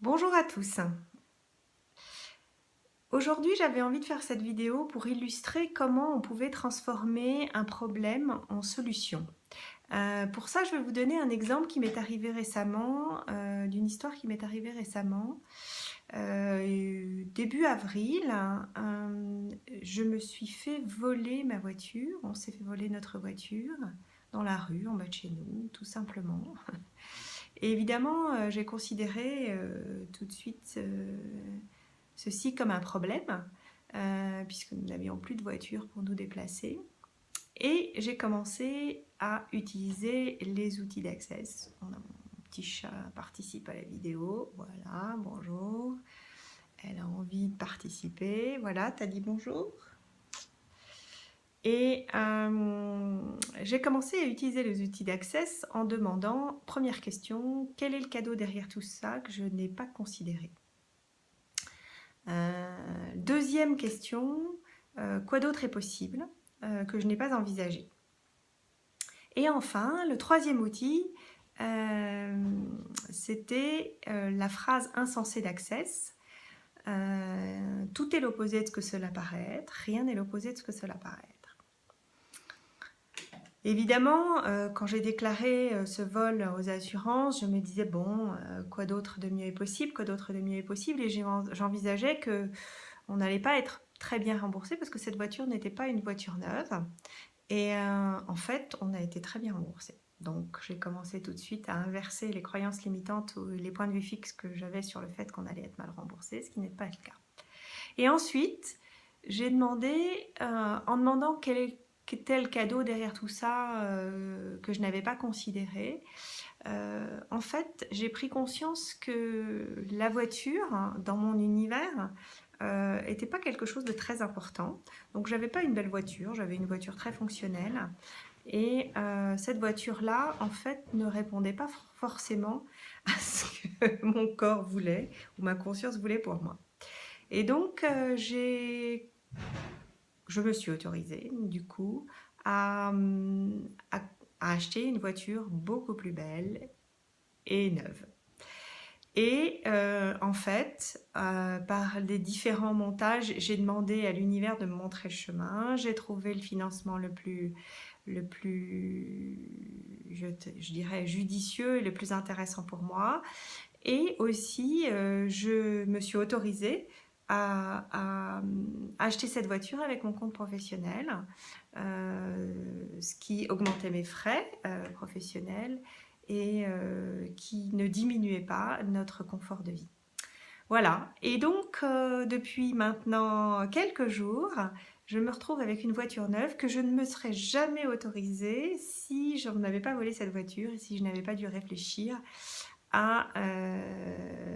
Bonjour à tous. Aujourd'hui, j'avais envie de faire cette vidéo pour illustrer comment on pouvait transformer un problème en solution. Pour ça, je vais vous donner un exemple qui m'est arrivé récemment, d'une histoire qui m'est arrivée récemment. Début avril, je me suis fait voler ma voiture. On s'est fait voler notre voiture dans la rue, en bas de chez nous, tout simplement. Et évidemment, j'ai considéré tout de suite ceci comme un problème, puisque nous n'avions plus de voiture pour nous déplacer. Et j'ai commencé à utiliser les outils d'Access. Mon petit chat participe à la vidéo. Voilà, bonjour. Elle a envie de participer. Voilà, t'as dit bonjour. Et j'ai commencé à utiliser les outils d'Access en demandant, première question, quel est le cadeau derrière tout ça que je n'ai pas considéré? Deuxième question, quoi d'autre est possible que je n'ai pas envisagé? Et enfin, le troisième outil, c'était la phrase insensée d'Access. Tout est l'opposé de ce que cela paraît être, rien n'est l'opposé de ce que cela paraît être. Évidemment, quand j'ai déclaré ce vol aux assurances, je me disais, bon, quoi d'autre de mieux est possible, quoi d'autre de mieux est possible, et j'envisageais qu'on n'allait pas être très bien remboursé parce que cette voiture n'était pas une voiture neuve. Et en fait, on a été très bien remboursé. Donc, j'ai commencé tout de suite à inverser les croyances limitantes ou les points de vue fixes que j'avais sur le fait qu'on allait être mal remboursé, ce qui n'est pas le cas. Et ensuite, j'ai demandé, en demandant quel était le cadeau derrière tout ça que je n'avais pas considéré, en fait, j'ai pris conscience que la voiture, dans mon univers, n'était pas quelque chose de très important. Donc, j'avais pas une belle voiture, j'avais une voiture très fonctionnelle. Et cette voiture-là, en fait, ne répondait pas forcément à ce que mon corps voulait ou ma conscience voulait pour moi. Et donc, je me suis autorisée, du coup, à, à, à acheter une voiture beaucoup plus belle et neuve. Et en fait, par les différents montages, j'ai demandé à l'univers de me montrer le chemin. J'ai trouvé le financement le plus je dirais, judicieux et le plus intéressant pour moi. Et aussi, je me suis autorisée à acheter cette voiture avec mon compte professionnel, ce qui augmentait mes frais professionnels et qui ne diminuait pas notre confort de vie. Voilà, et donc depuis maintenant quelques jours, je me retrouve avec une voiture neuve que je ne me serais jamais autorisée si je n'avais pas volé cette voiture et si je n'avais pas dû réfléchir à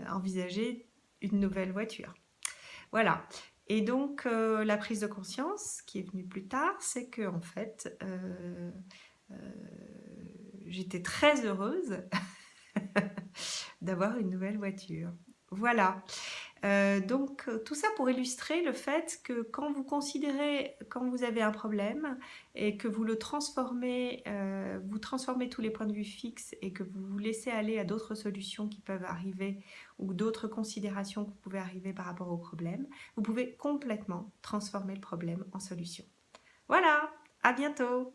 envisager une nouvelle voiture. Voilà, et donc la prise de conscience qui est venue plus tard, c'est que en fait, j'étais très heureuse d'avoir une nouvelle voiture. Voilà. Donc tout ça pour illustrer le fait que quand vous considérez, quand vous avez un problème et que vous le transformez, vous transformez tous les points de vue fixes et que vous vous laissez aller à d'autres solutions qui peuvent arriver ou d'autres considérations que vous pouvez arriver par rapport au problème, vous pouvez complètement transformer le problème en solution. Voilà, à bientôt!